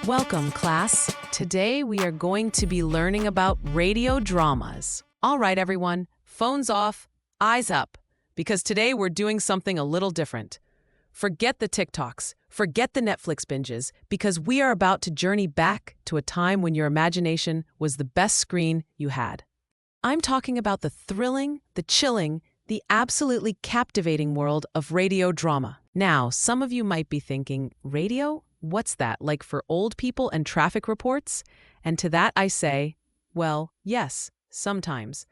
Welcome, class. Today we are going to be learning about radio dramas. All right, everyone, phones off, eyes up, because today we're doing something a little different. Forget the TikToks, forget the Netflix binges, because we are about to journey back to a time when your imagination was the best screen you had. I'm talking about the thrilling, the chilling, the absolutely captivating world of radio drama. Now, some of you might be thinking, radio? What's that, like for old people and traffic reports? And to that I say, well, yes, sometimes.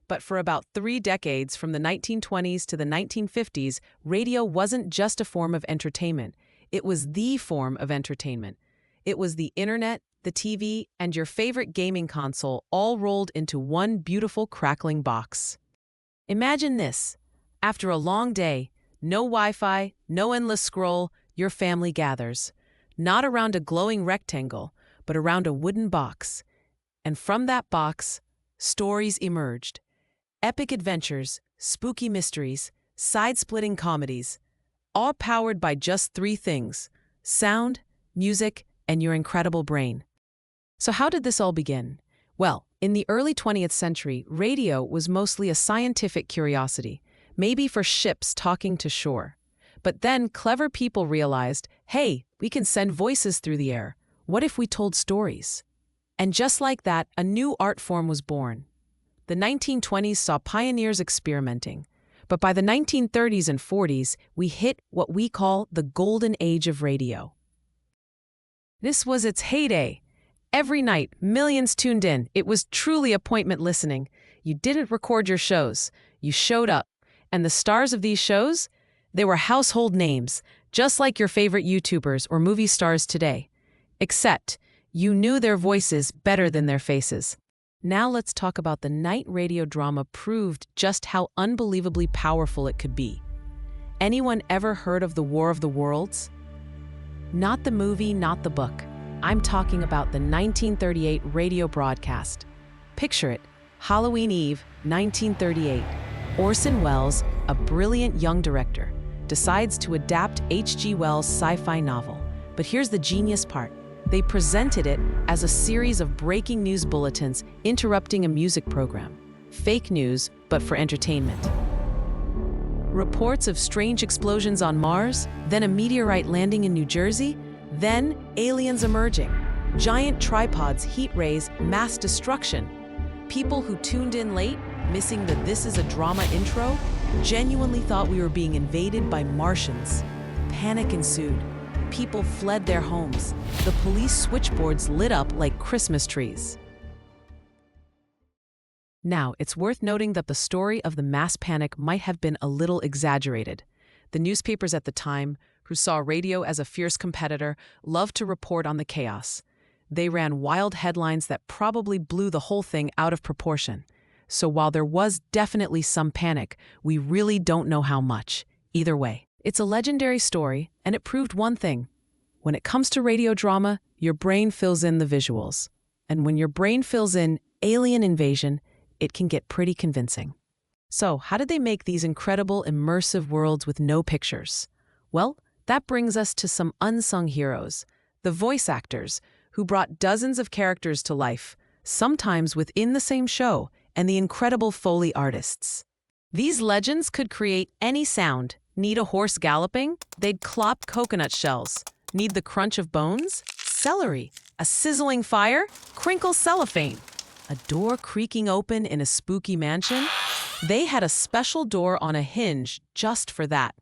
But for about 3 decades, from the 1920s to the 1950s, radio wasn't just a form of entertainment. It was the form of entertainment. It was the internet, the TV, and your favorite gaming console all rolled into one beautiful crackling box. Imagine this. After a long day, no Wi-Fi, no endless scroll, your family gathers. Not around a glowing rectangle, but around a wooden box. And from that box, stories emerged. Epic adventures, spooky mysteries, side-splitting comedies, all powered by just 3 things: sound, music, and your incredible brain. So how did this all begin? Well, in the early 20th century, radio was mostly a scientific curiosity, maybe for ships talking to shore. But then clever people realized, hey, we can send voices through the air. What if we told stories? And just like that, a new art form was born. The 1920s saw pioneers experimenting. But by the 1930s and 40s, we hit what we call the golden age of radio. This was its heyday. Every night, millions tuned in. It was truly appointment listening. You didn't record your shows. You showed up. And the stars of these shows? They were household names, just like your favorite YouTubers or movie stars today. Except, you knew their voices better than their faces. Now let's talk about the night radio drama proved just how unbelievably powerful it could be. Anyone ever heard of the War of the Worlds? Not the movie, not the book. I'm talking about the 1938 radio broadcast. Picture it, Halloween Eve, 1938. Orson Welles, a brilliant young director, decides to adapt H.G. Wells' sci-fi novel. But here's the genius part. They presented it as a series of breaking news bulletins interrupting a music program. Fake news, but for entertainment. Reports of strange explosions on Mars, then a meteorite landing in New Jersey, then aliens emerging. Giant tripods, heat rays, mass destruction. People who tuned in late, missing the "This is a drama" intro, genuinely thought we were being invaded by Martians. Panic ensued. People fled their homes. The police switchboards lit up like Christmas trees. Now, it's worth noting that the story of the mass panic might have been a little exaggerated. The newspapers at the time, who saw radio as a fierce competitor, loved to report on the chaos. They ran wild headlines that probably blew the whole thing out of proportion. So while there was definitely some panic, we really don't know how much. Either way, it's a legendary story, and it proved one thing. When it comes to radio drama, your brain fills in the visuals. And when your brain fills in alien invasion, it can get pretty convincing. So, how did they make these incredible, immersive worlds with no pictures? Well, that brings us to some unsung heroes, the voice actors, who brought dozens of characters to life, sometimes within the same show, and the incredible Foley artists. These legends could create any sound. Need a horse galloping? They'd clop coconut shells. Need the crunch of bones? Celery. A sizzling fire? Crinkle cellophane. A door creaking open in a spooky mansion? They had a special door on a hinge just for that.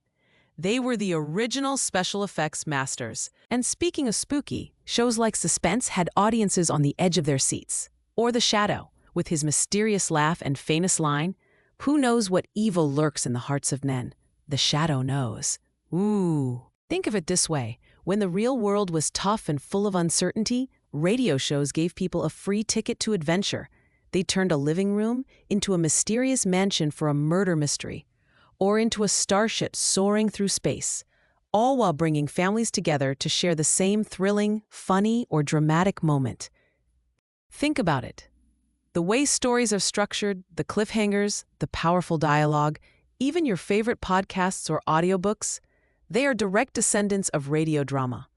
They were the original special effects masters. And speaking of spooky, shows like Suspense had audiences on the edge of their seats. Or The Shadow, with his mysterious laugh and famous line, "Who knows what evil lurks in the hearts of men? The shadow knows." Ooh. Think of it this way. When the real world was tough and full of uncertainty, radio shows gave people a free ticket to adventure. They turned a living room into a mysterious mansion for a murder mystery, or into a starship soaring through space, all while bringing families together to share the same thrilling, funny, or dramatic moment. Think about it. The way stories are structured, the cliffhangers, the powerful dialogue, even your favorite podcasts or audiobooks, they are direct descendants of radio drama.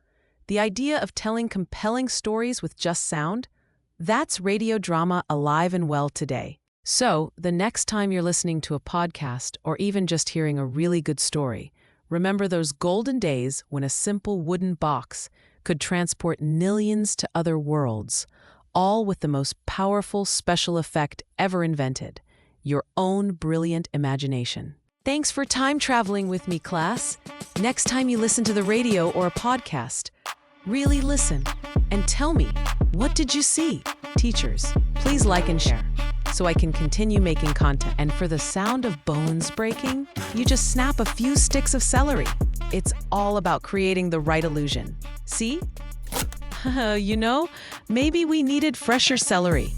The idea of telling compelling stories with just sound? That's radio drama alive and well today. So, the next time you're listening to a podcast or even just hearing a really good story, remember those golden days when a simple wooden box could transport millions to other worlds, all with the most powerful special effect ever invented, your own brilliant imagination. Thanks for time traveling with me, class. Next time you listen to the radio or a podcast, really listen and tell me, what did you see? Teachers, please like and share so I can continue making content. And for the sound of bones breaking, you just snap a few sticks of celery. It's all about creating the right illusion. See? Maybe we needed fresher celery.